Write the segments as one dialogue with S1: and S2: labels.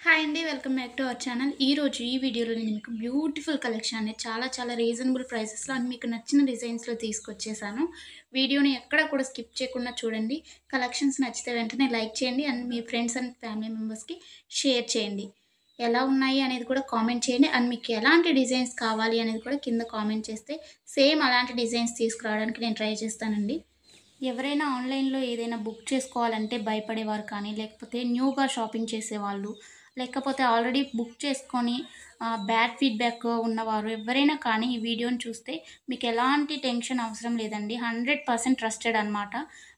S1: Hi అండి. Welcome back to our channel. ఈరోజు ఈ వీడియోలో నేను మీకు బ్యూటిఫుల్ కలెక్షన్ అనేది చాలా రీజనబుల్ ప్రైసెస్‌లో అండ్ మీకు నచ్చిన డిజైన్స్‌లో తీసుకొచ్చేసాను. వీడియోని ఎక్కడ కూడా స్కిప్ చేయకుండా చూడండి. కలెక్షన్స్ నచ్చితే వెంటనే లైక్ చేయండి and me friends and family మెంబర్స్‌కి షేర్ చేయండి. ఎలా ఉన్నాయి అనేది కూడా కామెంట్ చేయండి. అండ్ మీకు ఎలాంటి డిజైన్స్ కావాలి అనేది కూడా కింద కామెంట్ చేస్తే సేమ్ అలాంటి డిజైన్స్ తీసుకురావడానికి నేను ట్రై చేస్తానండి. ఎవరైనా ఆన్‌లైన్‌లో ఏదైనా బుక్ చేసుకోవాలంటే భయపడేవారు కానీ, లేకపోతే న్యూగా షాపింగ్ చేసేవాళ్ళు, లేకపోతే ఆల్రెడీ బుక్ చేసుకొని బ్యాడ్ ఫీడ్‌బ్యాక్ ఉన్నవారు ఎవ్వరైనా కానీ ఈ వీడియోని చూస్తే మీకు ఎలాంటి టెన్షన్ అవసరం లేదండి. 100% ట్రస్టెడ్ అనమాట.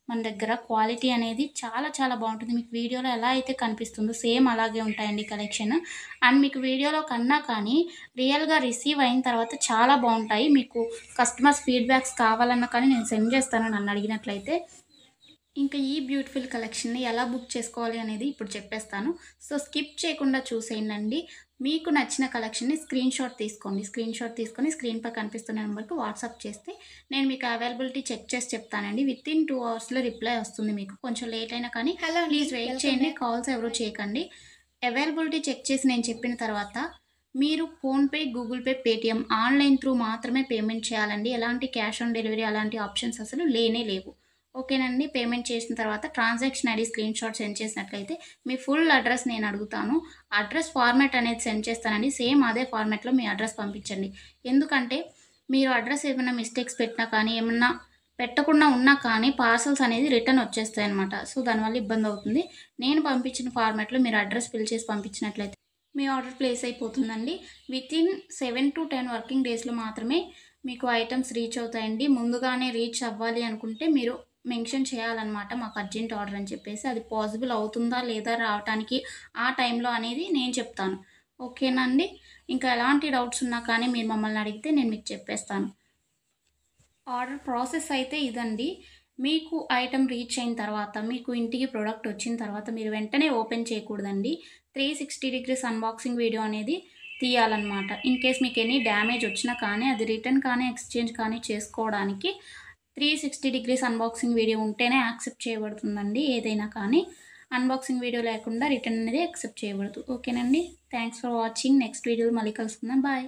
S1: మన దగ్గర క్వాలిటీ అనేది చాలా బావుంటుంది. మీకు వీడియోలో ఎలా అయితే కనిపిస్తుందో సేమ్ అలాగే ఉంటాయండి కలెక్షన్. అండ్ మీకు వీడియోలో కన్నా కానీ రియల్‌గా రిసీవ్ అయిన తర్వాత చాలా బావుంటాయి. మీకు కస్టమర్స్ ఫీడ్‌బ్యాక్స్ కావాలన్నా కానీ నేను సెండ్ చేస్తాను నన్ను అడిగినట్లయితే. ఇంకా ఈ బ్యూటిఫుల్ కలెక్షన్‌ని ఎలా బుక్ చేసుకోవాలి అనేది ఇప్పుడు చెప్పేస్తాను. సో, స్కిప్ చేయకుండా చూసేయండండి. మీకు నచ్చిన కలెక్షన్‌ని స్క్రీన్‌షాట్ తీసుకోండి. స్క్రీన్‌షాట్ తీసుకొని స్క్రీన్‌పై కనిపిస్తున్న నెంబర్‌కి వాట్సాప్ చేస్తే నేను మీకు అవైలబిలిటీ చెక్ చేసి చెప్తానండి. వితిన్ 2 అవర్స్‌లో రిప్లై వస్తుంది మీకు. కొంచెం లేట్ అయినా కానీ ప్లీజ్ వెయిట్ చేయండి. కాల్స్ ఎవరు చేయకండి. అవైలబిలిటీ చెక్ చేసి నేను చెప్పిన తర్వాత మీరు PhonePe, Google pay, Paytm online through మాత్రమే పేమెంట్ చేయాలండి. ఎలాంటి క్యాష్ ఆన్ డెలివరీ అలాంటి ఆప్షన్స్ అసలు లేనే లేవు. ఓకేనండి. పేమెంట్ చేసిన తర్వాత ట్రాన్సాక్షన్ ఐడీ స్క్రీన్‌షాట్ సెండ్ చేసినట్లయితే మీ ఫుల్ అడ్రస్ నేను అడుగుతాను. అడ్రస్ ఫార్మాట్ అనేది సెండ్ చేస్తానండి. సేమ్ అదే ఫార్మాట్‌లో మీ అడ్రస్ పంపించండి. ఎందుకంటే మీరు అడ్రస్ ఏమైనా మిస్టేక్స్ పెట్టినా కానీ, ఏమన్నా పెట్టకుండా ఉన్నా కానీ పార్సెల్స్ అనేది రిటర్న్ వచ్చేస్తాయన్నమాట. సో, దానివల్ల ఇబ్బందవుతుంది. నేను పంపించిన ఫార్మాట్‌లో మీరు అడ్రస్ ఫిల్ చేసి పంపించినట్లయితే మీ ఆర్డర్ ప్లేస్ అయిపోతుందండి. వితిన్ 7-10 వర్కింగ్ డేస్‌లో మాత్రమే మీకు ఐటెమ్స్ రీచ్ అవుతాయండి. ముందుగానే రీచ్ అవ్వాలి అనుకుంటే మీరు మెన్షన్ చేయాలన్నమాట. మాకు అర్జెంట్ ఆర్డర్ అని చెప్పేసి. అది పాసిబుల్ అవుతుందా లేదా రావటానికి ఆ టైంలో అనేది నేను చెప్తాను. ఓకేనా అండి? ఇంకా ఎలాంటి డౌట్స్ ఉన్నా కానీ మీరు మమ్మల్ని అడిగితే నేను మీకు చెప్పేస్తాను. ఆర్డర్ ప్రాసెస్ అయితే ఇదండి. మీకు ఐటెమ్ రీచ్ అయిన తర్వాత, మీకు ఇంటికి ప్రొడక్ట్ వచ్చిన తర్వాత మీరు వెంటనే ఓపెన్ చేయకూడదండి. 360 డిగ్రీస్ అన్బాక్సింగ్ వీడియో అనేది తీయాలన్నమాట. ఇన్ కేస్ మీకు ఎనీ డ్యామేజ్ వచ్చినా కానీ, అది రిటర్న్ కానీ, ఎక్స్‌చేంజ్ కానీ చేసుకోవడానికి 360 డిగ్రీస్ అన్బాక్సింగ్ వీడియో ఉంటేనే యాక్సెప్ట్ చేయబడుతుందండి ఏదైనా కానీ. అన్బాక్సింగ్ వీడియో లేకుండా రిటర్న్ అనేది యాక్సెప్ట్ చేయబడదు. ఓకేనండి. Thanks for watching. నెక్స్ట్ వీడియోలో మళ్ళీ కలుసుకుందాం. బాయ్.